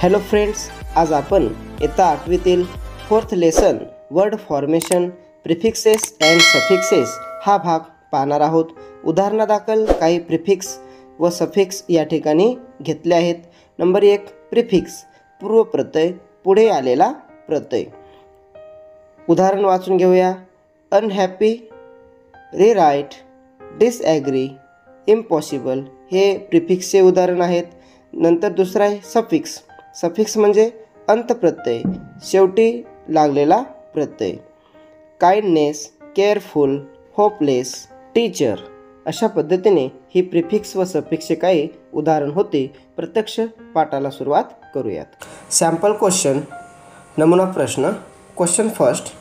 Hello friends, आज आपण इयत्ता 8वीतील fourth lesson word formation prefixes and suffixes हा भाग पाहणार आहोत। उदाहरणादाखल काही प्रिफिक्स व सफिक्स या ठिकाणी घेतले आहेत। नंबर 1 प्रिफिक्स पूर्व प्रत्यय, पुढे आलेला प्रत्यय। उदाहरण वाचून घेऊया। अनहॅपी, रिराईट, डिसॲग्री, इम्पॉसिबल हे प्रिफिक्सचे उदाहरण आहेत। नंतर दुसरा आहे सफिक्स। सफिक्स म्हणजे अंतप्रत्यय, शेवटी लागलेला प्रत्यय। काइंडनेस, केअरफुल, होपलेस, टीचर अशा पद्धतीने ही प्रिफिक्स व सफिक्सचे काही उदाहरण होते। प्रत्यक्ष पाठाला सुरुवात करूयात। सॅम्पल क्वेश्चन, नमुना प्रश्न। Question first,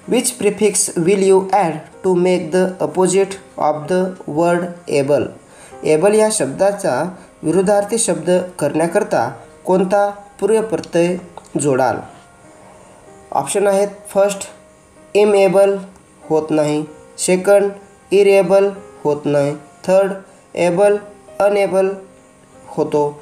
which prefix will you add to make the opposite of the word able? Able या शब्दाचा विरुद्धार्थी शब्द करण्याकरता कोणता पूर्वप्रत्यय जोडाल? ऑप्शन आहेत। फर्स्ट इमएबल होत नाही, सेकंड इरेबल होत नाही, थर्ड एबल अनएबल होतो,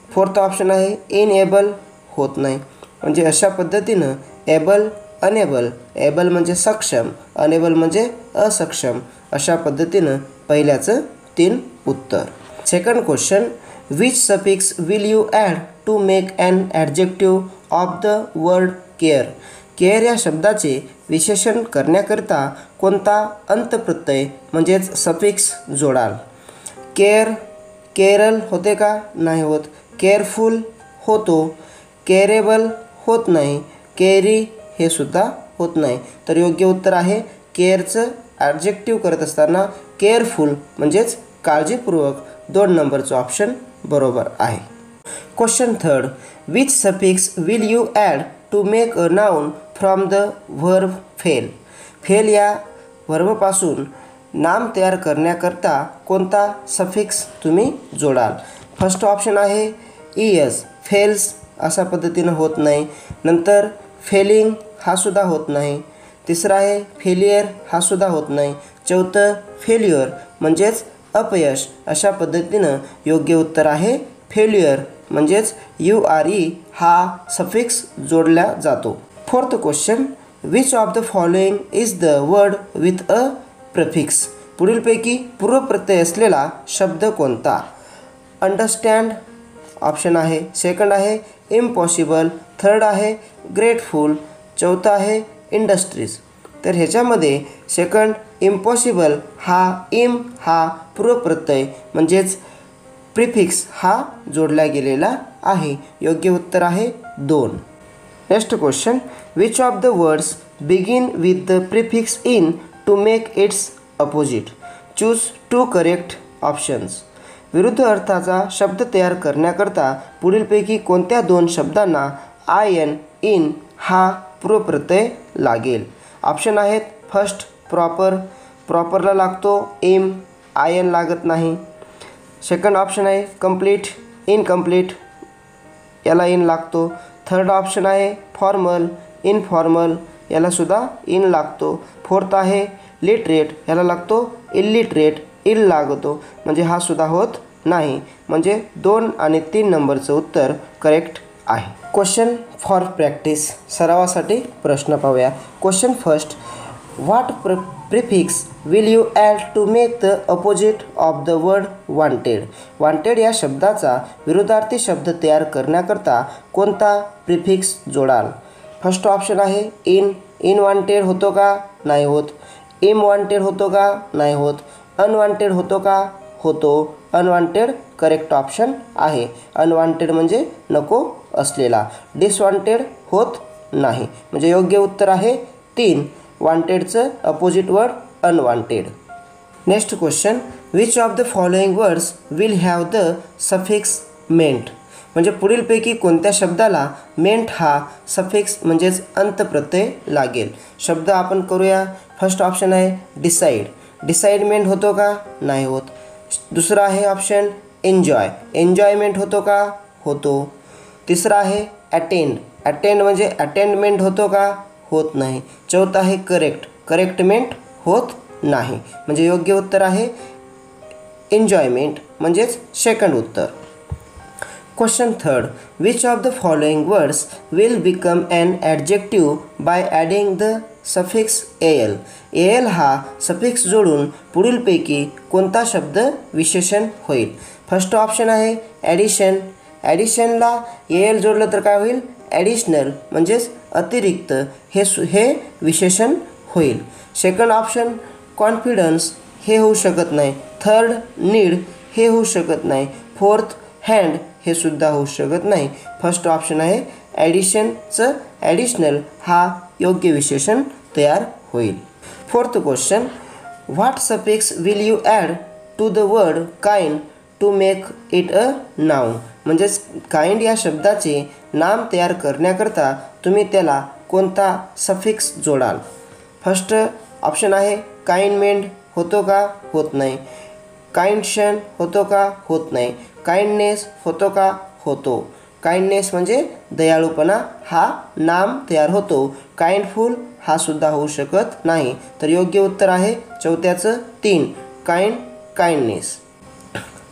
फोर्थ ऑप्शन आहे इनएबल होत नाही। म्हणजे अशा पद्धतीनं एबल अनेबल, एबल म्हणजे सक्षम, अनेबल म्हणजे असक्षम, अशा पद्धतीनं पहिल्याचं 3 उत्तर। Second question, which suffix will you add to make an adjective of the word care? Care या शब्दाचे विशेषण करण्याकरिता कोणता अंतप्रत्यय म्हणजेच सफिक्स जोडाल? केअर, केअरल होते का? नाही होत। केअरफुल होतो, केअरेबल होत नाही, केअरी हे सुद्धा होत नाही। तर योग्य उत्तर आहे केअरचं ॲडजेक्टिव्ह करत असताना केअरफुल म्हणजेच काळजीपूर्वक 2 नंबरचं ऑप्शन बरोबर आहे। Question third, which suffix will you add to make a noun from the verb fail? Fail या व्हर्बपासून नाम तयार करण्याकरता कोणता सफिक्स तुम्ही जोडाल? फर्स्ट ऑप्शन आहे इयस, फेल्स अशा पद्धतीनं होत नाही। नंतर फेलिंग हा सुद्धा होत नाही। तिसरा आहे फेलियर हा सुद्धा होत नाही। चौथं फेल्युअर म्हणजेच अपयश, अशा पद्धतीनं योग्य उत्तर आहे फेल्युअर म्हणजेच URE हा सफिक्स जोडला जातो। Fourth question, which of the following is the word with a prefix? पुढीलपैकी पूर्वप्रत्यय असलेला शब्द कोणता? अंडरस्टँड ऑप्शन आहे, सेकंड आहे इम्पॉसिबल, थर्ड आहे ग्रेटफुल, चौथा आहे इंडस्ट्रीज। तर ह्याच्यामध्ये सेकंड इम्पॉसिबल हा पूर्वप्रत्यय म्हणजेच प्रिफिक्स हा जोडला गेलेला आहे। योग्य उत्तर आहे 2। Next question, which of the words begin with the prefix in to make its opposite? Choose 2 correct options. विरुद्ध अर्थाचा शब्द तयार करण्याकरता पुढीलपैकी कोणत्या 2 शब्दांना IN इन हा पूर्वप्रत्यय लागेल? ऑप्शन आहेत। फर्स्ट प्रॉपर, प्रॉपरला लागतो इम, IN लागत नाही। सेकंड ऑप्शन आहे कंप्लीट, इनकम्प्लीट याला इन लागतो। थर्ड ऑप्शन आहे फॉर्मल, इनफॉर्मल याला सुद्धा इन लागतो। फोर्थ आहे लिटरेट, याला लागतो इलिटरेट, इल लागतो, म्हणजे हा सुद्धा होत नाही। म्हणजे 2 आणि 3 नंबरचं उत्तर करेक्ट आहे। क्वेश्चन फॉर प्रॅक्टिस, सरावासाठी प्रश्न पाहूया। Question first, what prefix will you add to make the opposite of the word wanted? Wanted या शब्दाचा विरुद्धार्थी शब्द तयार करण्याकरता कोणता प्रिफिक्स जोडाल? फर्स्ट ऑप्शन आहे इन, इनवॉन्टेड होतो का? नाही होत। इमवॉन्टेड होतो का? नाही होत। अनवॉन्टेड होतो का? होतो। अनवॉन्टेड करेक्ट ऑप्शन आहे। अनवॉन्टेड म्हणजे नको असलेला। डिसवॉन्टेड होत नाही, म्हणजे योग्य उत्तर आहे 3। वॉन्टेडचं opposite word unwanted. Next question, which of the following words will have the suffix ment? म्हणजे पुढीलपैकी कोणत्या शब्दाला मेंट हा सफिक्स म्हणजेच अंतप्रत्यय लागेल? शब्द आपण करूया। फर्स्ट ऑप्शन आहे डिसाईड, डिसाईडमेंट होतो का? नाही होत। दुसरा आहे ऑप्शन एन्जॉय, एन्जॉयमेंट होतो का? होतो। तिसरा आहे अटेंड, अटेंड म्हणजे अटेंडमेंट होतो का? होत नाही। चौथा आहे करेक्ट, करेक्टमेंट होत नाही, म्हणजे योग्य उत्तर आहे एन्जॉयमेंट म्हणजेच सेकंड उत्तर। Question third, which of the following words will become an adjective bye adding the suffix L. L हा सफिक्स जोडून पुढीलपैकी कोणता शब्द विशेषण होईल? फर्स्ट ऑप्शन आहे ॲडिशन. ॲडिशनला एल जोडलं तर काय होईल? ॲडिशनल म्हणजेच अतिरिक्त हे विशेषण होईल. सेकंड ऑप्शन कॉन्फिडन्स, हे होऊ शकत नाही. थर्ड नीड, हे होऊ शकत नाही. फोर्थ हँड, हे सुद्धा होऊ शकत नाही. फर्स्ट ऑप्शन आहे ॲडिशनचं ॲडिशनल हा योग्य विशेषण तयार होईल. Fourth question, what suffix will you add to the word kind to make it a noun. म्हणजेच काइंड या शब्दाचे नाम तयार करण्याकरता तुम्ही त्याला कोणता सफिक्स जोडाल? फर्स्ट ऑप्शन आहे काइंडमेंट, होतो का? होत नाही. काइंडशन होतो का? होत नाही. काइंडनेस होतो का? होतो. काइंडनेस म्हणजे दयाळूपणा हा नाम तयार होतो. काइंडफुल हा सुद्धा होऊ शकत नाही. तर योग्य उत्तर आहे चौथ्याचं 3 kind, kindness.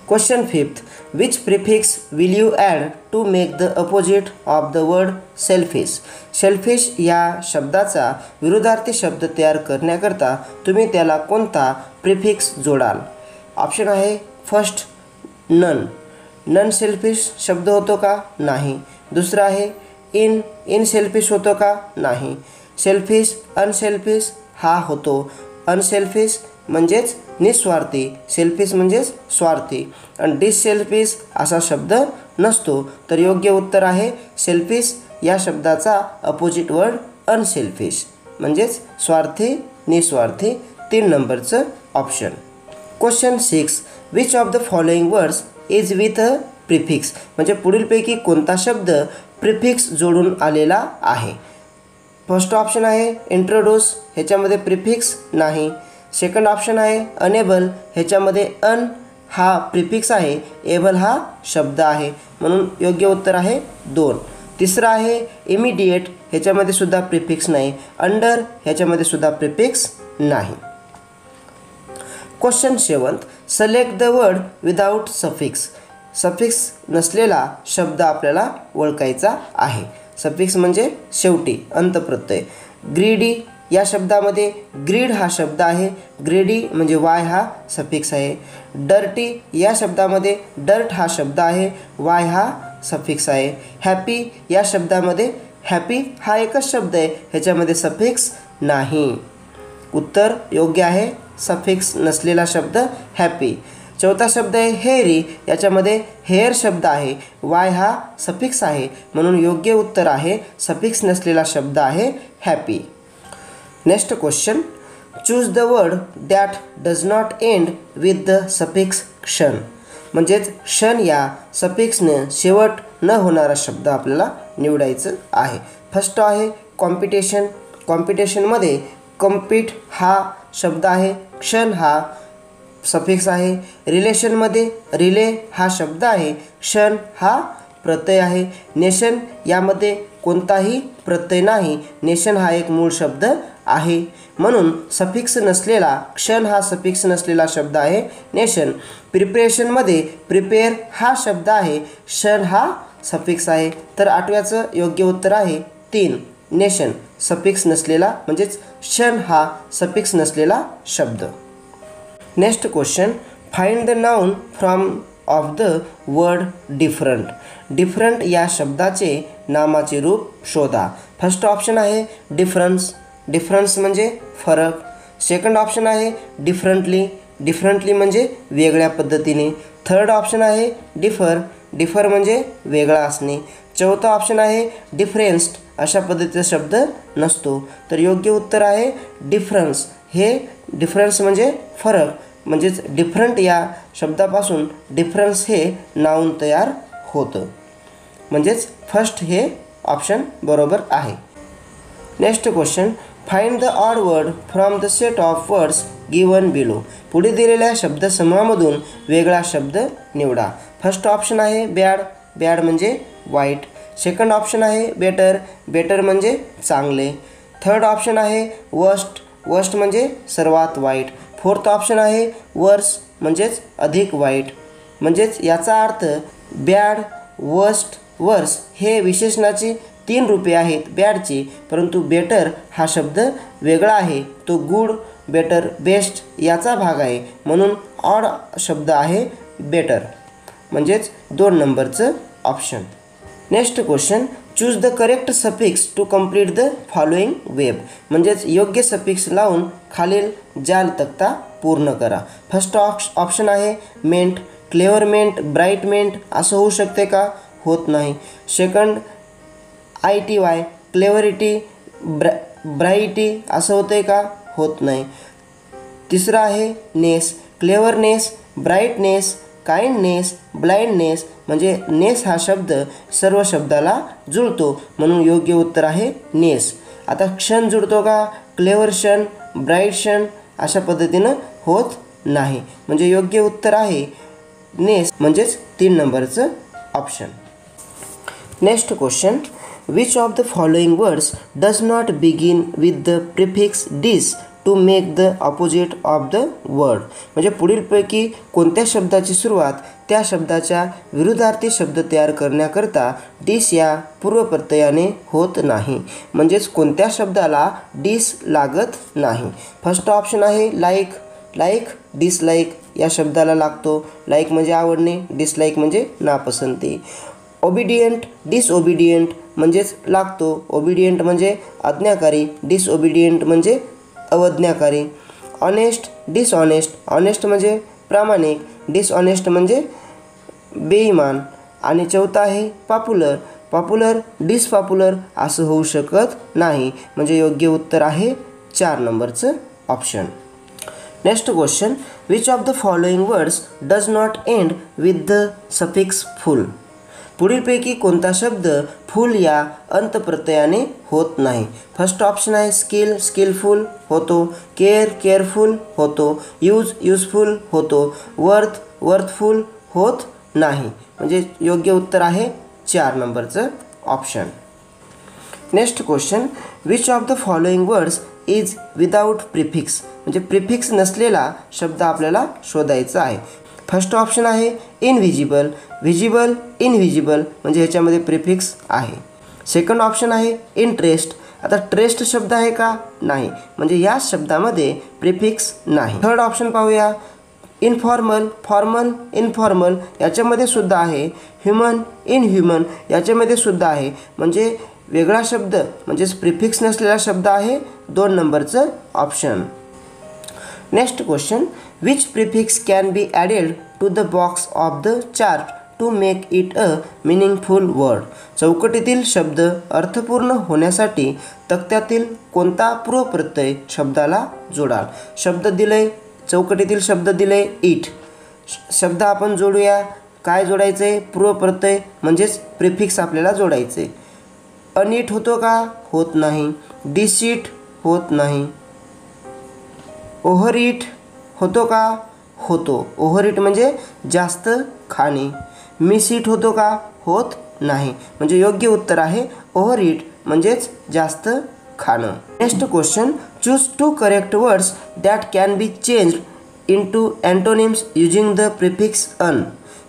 Question fifth, which prefix will you add to make the opposite of the word selfish. Selfish या शब्दाचा विरुद्धार्थी शब्द तयार करण्याकरता तुम्ही त्याला कोणता प्रिफिक्स जोडाल? ऑप्शन आहे फर्स्ट नन. नन सेल्फिश शब्द होतो का? नाही. दुसरा आहे इन सेल्फिश होतो का? नाही. सेल्फिश, अनसेल्फिश हा होतो. अनसेल्फिश म्हणजेच निस्वार्थी, सेल्फिश म्हणजेच स्वार्थी, आणि डिससेल्फिश असा शब्द नसतो. तर योग्य उत्तर आहे सेल्फिश या शब्दाचा अपोजिट वर्ड अनसेल्फिश म्हणजेच स्वार्थी, निस्वार्थी. 3 नंबरचं option. Question 6, which of the following words is with a prefix. म्हणजे पुढीलपैकी कोणता शब्द प्रिफिक्स जोडून आलेला आहे? फर्स्ट ऑप्शन आहे इंट्रोड्यूस, ह्याच्यामध्ये प्रिफिक्स नाही. सेकंड ऑप्शन आहे अनेबल, ह्याच्यामध्ये अन हा प्रिफिक्स आहे, एबल हा शब्द आहे, म्हणून योग्य उत्तर आहे 2. तिसरा आहे इमिडिएट, ह्याच्यामध्ये सुद्धा प्रिफिक्स नाही. अंडर ह्याच्यामध्ये सुद्धा प्रिफिक्स नाही. Question 7, select the word without suffix. Suffix नसलेला शब्द आपल्याला ओळखायचा आहे. सफिक्स म्हणजे शेवटी अंतप्रत्यय. ग्रीडी या शब्दामध्ये ग्रीड हा शब्द आहे, ग्रेडी म्हणजे वाय हा सफिक्स आहे. डर्टी या शब्दामध्ये डर्ट हा शब्द आहे, वाय हा सफिक्स आहे. हॅपी या शब्दामध्ये हॅपी हा एकच शब्द आहे, ह्याच्यामध्ये सफिक्स नाही. उत्तर योग्य आहे सफिक्स नसलेला शब्द हॅपी. चौथा शब्द आहे हेअरी, याच्यामध्ये हेअर शब्द आहे, वाय हा सफिक्स आहे, म्हणून योग्य उत्तर आहे सफिक्स नसलेला शब्द आहे happy. Next question, choose the word that does not end with the suffix क्षण. म्हणजेच क्षण या सफिक्सनं शेवट न होणारा शब्द आपल्याला निवडायचं आहे. फर्स्ट आहे कॉम्पिटिशन. कॉम्पिटिशनमध्ये कम्पीट हा शब्द आहे, क्षण हा सफिक्स आहे. रिलेशनमध्ये रिले हा शब्द आहे, क्षण हा प्रत्यय आहे. नेशन यामध्ये कोणताही प्रत्यय नाही, नेशन हा एक मूळ शब्द आहे, म्हणून सफिक्स नसलेला क्षण हा सफिक्स नसलेला शब्द आहे नेशन. प्रिपरेशनमध्ये प्रिपेअर हा शब्द आहे, क्षण हा सफिक्स आहे. तर 8व्याचं योग्य उत्तर आहे 3 नेशन, सफिक्स नसलेला म्हणजेच क्षण हा सफिक्स नसलेला शब्द. Next question, find the noun from of the word different. Different या शब्दाचे नामाचे रूप शोधा. फर्स्ट ऑप्शन आहे डिफरन्स. डिफरन्स म्हणजे फरक. सेकंड ऑप्शन आहे डिफरंटली. डिफरंटली म्हणजे वेगळ्या पद्धतीने. थर्ड ऑप्शन आहे डिफर. डिफर म्हणजे वेगळा असणे. चौथा ऑप्शन आहे डिफरेन्स्ड. अशा पद्धतीचा शब्द नसतो. तर योग्य उत्तर आहे डिफरन्स. हे डिफरन्स म्हणजे फरक, म्हणजेच डिफरंट या शब्दापासून डिफरन्स हे नाउन तयार होतं. म्हणजेच फर्स्ट हे ऑप्शन बरोबर आहे. Next question, find the odd word from the set of words given below. पुढे दिलेल्या शब्दसमूहामधून वेगळा शब्द निवडा. फर्स्ट ऑप्शन आहे बॅड. बॅड म्हणजे वाईट. सेकंड ऑप्शन आहे बेटर. बेटर म्हणजे चांगले. थर्ड ऑप्शन आहे वर्स्ट. वर्स्ट म्हणजे सर्वात वाईट. फोर्थ ऑप्शन आहे वर्स म्हणजेच अधिक वाईट. म्हणजेच याचा अर्थ बॅड, वर्स्ट, वर्स हे विशेषणाची 3 रूपे आहेत बॅडची, परंतु बेटर हा शब्द वेगळा आहे, तो गुड, बेटर, बेस्ट याचा भाग आहे, म्हणून ऑड शब्द आहे बेटर, म्हणजेच 2 नंबरचं option. Next question, choose the correct suffix to complete the following web, म्हणजेच योग्य सफिक्स लावून खालील जाल तक्ता पूर्ण करा. फर्स्ट ऑप्शन आहे मेंट, क्लेवरमेंट, ब्राईटमेंट असं होऊ शकते का? होत नाही. सेकंड ITY, क्लेवरिटी, ब्राईटी असं होते का? होत नाही. तिसरा आहे नेस, क्लेवरनेस, ब्राईटनेस, काइंडनेस, ब्लाइंडनेस, म्हणजे नेस हा शब्द सर्व शब्दाला जुळतो, म्हणून योग्य उत्तर आहे नेस. आता क्षण जुळतो का? क्लेवर क्षण, ब्राईट क्षण अशा पद्धतीनं होत नाही, म्हणजे योग्य उत्तर आहे नेस, म्हणजेच 3 नंबरचं option. Next question, which of the following words does not begin with the prefix dis to make the opposite of the word, म्हणजे पुढीलपैकी कोणत्या शब्दाची सुरुवात त्या शब्दाच्या विरुद्धार्थी शब्द तयार करण्याकरता डिस या पूर्वप्रत्ययाने होत नाही, म्हणजेच कोणत्या शब्दाला डिस लागत नाही. फर्स्ट ऑप्शन आहे लाईक, लाईक डिसलाईक या शब्दाला लागतो. लाईक म्हणजे आवडणे, डिसलाईक म्हणजे नापसंती. ओबिडियंट, डिसओबिडियंट म्हणजेच लागतो. ओबिडियंट म्हणजे आज्ञाकारी, डिसओबिडियंट म्हणजे अवज्ञाकारी. ऑनेस्ट, डिसऑनेस्ट, ऑनेस्ट म्हणजे प्रामाणिक, डिसऑनेस्ट म्हणजे बेईमान. आणि चौथा आहे पॉप्युलर, पॉप्युलर डिसपॉप्युलर असं होऊ शकत नाही, म्हणजे योग्य उत्तर आहे 4 नंबरचं option. Next question, which of the following words does not end with the suffix ful, पुढीलपैकी कोणता शब्द फुल या अंतप्रत्ययाने होत नाही. फर्स्ट ऑप्शन आहे स्किल, स्किलफुल होतो. केअर, केअरफुल होतो. यूज, यूजफुल होतो. वर्थ, वर्थफुल होत नाही, म्हणजे योग्य उत्तर आहे 4 नंबरचं option. Next question, which of the following words is without prefix, म्हणजे प्रिफिक्स नसलेला शब्द आपल्याला शोधायचा आहे. फर्स्ट ऑप्शन आहे इनव्हिजिबल, व्हिजिबल, इनव्हिजिबल म्हणजे ह्याच्यामध्ये प्रिफिक्स आहे. सेकंड ऑप्शन आहे इंटरेस्ट, आता ट्रेस्ट शब्द आहे का? नाही, म्हणजे या शब्दामध्ये प्रिफिक्स नाही. थर्ड ऑप्शन पाहूया, इनफॉर्मल, फॉर्मल, इनफॉर्मल याच्यामध्ये सुद्धा आहे. ह्युमन, इनह्युमन याच्यामध्ये सुद्धा आहे, म्हणजे वेगळा शब्द म्हणजेच प्रिफिक्स नसलेला शब्द आहे 2 नंबरचं option. Next question, which prefix can be added to the box of the chart to make it a meaningful word, चौकटीतील शब्द अर्थपूर्ण होण्यासाठी तक्त्यातील कोणता पूर्वप्रत्यय शब्दाला जोडाल. शब्द दिले, चौकटीतील शब्द दिले इट, शब्द आपण जोडूया. काय जोडायचं आहे? पूर्वप्रत्यय म्हणजेच प्रिफिक्स आपल्याला जोडायचे. अनीट होतो का? होत नाही. डिसीट होत नाही. ओव्हरईट होतो का? होतो. ओव्हरईट म्हणजे जास्त खाणे. मिसईट होतो का? होत नाही, म्हणजे योग्य उत्तर आहे ओव्हरईट म्हणजेच जास्त खाणं. Next question, choose 2 correct words that can be changed into antonyms using the prefix un,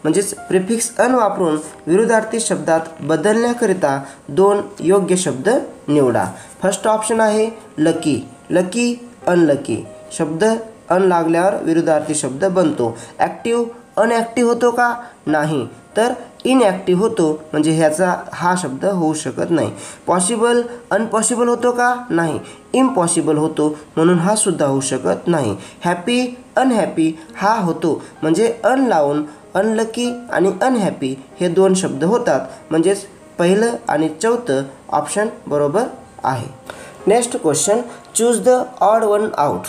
म्हणजेच प्रिफिक्स अन वापरून विरुद्धार्थी शब्दात बदलण्याकरिता 2 योग्य शब्द निवडा. फर्स्ट ऑप्शन आहे लकी, लकी, अनलकी, शब्द अन लागल्यावर विरुद्धार्थी शब्द बनतो. ॲक्टिव्ह, अनॲक्टिव्ह होतो का? नाही, तर इनॲक्टिव्ह होतो, म्हणजे ह्याचा हा शब्द होऊ शकत नाही. पॉसिबल, अनपॉसिबल होतो का? नाही, इम्पॉसिबल होतो, म्हणून हा सुद्धा होऊ शकत नाही. हॅपी, अनहॅपी हा होतो, म्हणजे अन लावून अनलकी आणि अनहॅपी हे 2 शब्द होतात, म्हणजेच पहिलं आणि चौथं ऑप्शन बरोबर आहे. Next question, choose the odd one out,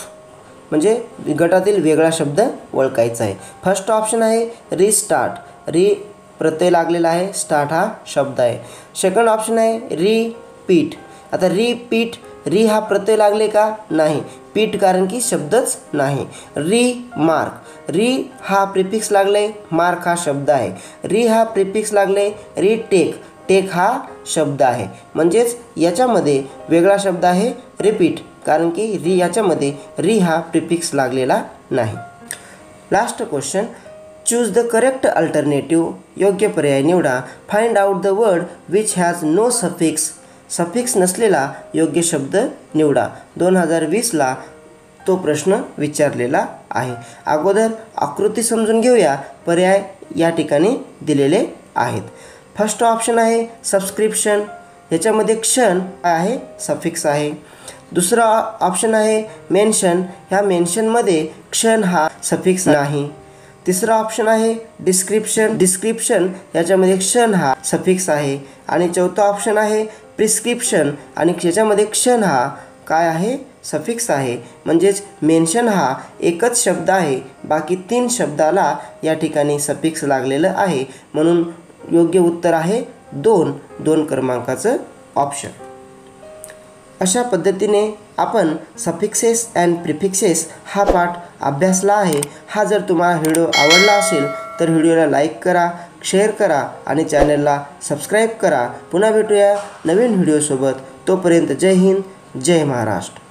म्हणजे गटातील वेगळा शब्द ओळखायचा आहे. फर्स्ट ऑप्शन आहे रिस्टार्ट, री प्रत्यय लागलेला आहे, स्टार्ट हा शब्द आहे. सेकंड ऑप्शन आहे रिपीट, आता रिपीट, री हा प्रत्यय लागले का? नाही, पीट कारण की शब्दच नाही. रिमार्क, री हा प्रिफिक्स लागले, मार्क हा शब्द आहे. री हा प्रिफिक्स लागले. रिटेक, टेक हा शब्द आहे, म्हणजेच याच्यामध्ये वेगळा शब्द आहे रिपीट, कारण की री याच्यामध्ये री हा प्रिफिक्स लागलेला नाही. Last question, choose the correct alternative, योग्य पर्याय निवडा. Find out the word which has no suffix, suffix नसलेला योग्य शब्द निवडा. 2020ला तो प्रश्न विचारलेला आहे. अगोदर आकृती समजून घेऊया. पर्याय या ठिकाणी दिलेले आहेत. फर्स्ट ऑप्शन आहे सबस्क्रिप्शन, याच्यामध्ये क्षण आहे सफिक्स आहे. दुसरा ऑप्शन आहे मेन्शन, ह्या मेन्शनमध्ये क्षण हा सफिक्स नाही. तिसरा ऑप्शन आहे डिस्क्रिप्शन, डिस्क्रिप्शन याच्यामध्ये क्षण हा सफिक्स आहे. आणि चौथा ऑप्शन आहे प्रिस्क्रिप्शन, आणि याच्यामध्ये क्षण हा काय आहे सफिक्स आहे. म्हणजेच मेन्शन हा एकच शब्द आहे, बाकी 3 शब्दाला या ठिकाणी सफिक्स लागलेलं आहे. म्हणून योग्य उत्तर आहे 2 क्रमांकाचं ऑप्शन. अशा पद्धतीने आपण सफिक्सेस अँड प्रिफिक्सेस हा पाठ अभ्यासला आहे. हा जर तुम्हाला व्हिडिओ आवडला असेल तर व्हिडिओला लाईक करा, शेअर करा आणि चॅनलला सबस्क्राईब करा. पुन्हा भेटूया नवीन व्हिडिओसोबत. तोपर्यंत जय हिंद, जय महाराष्ट्र.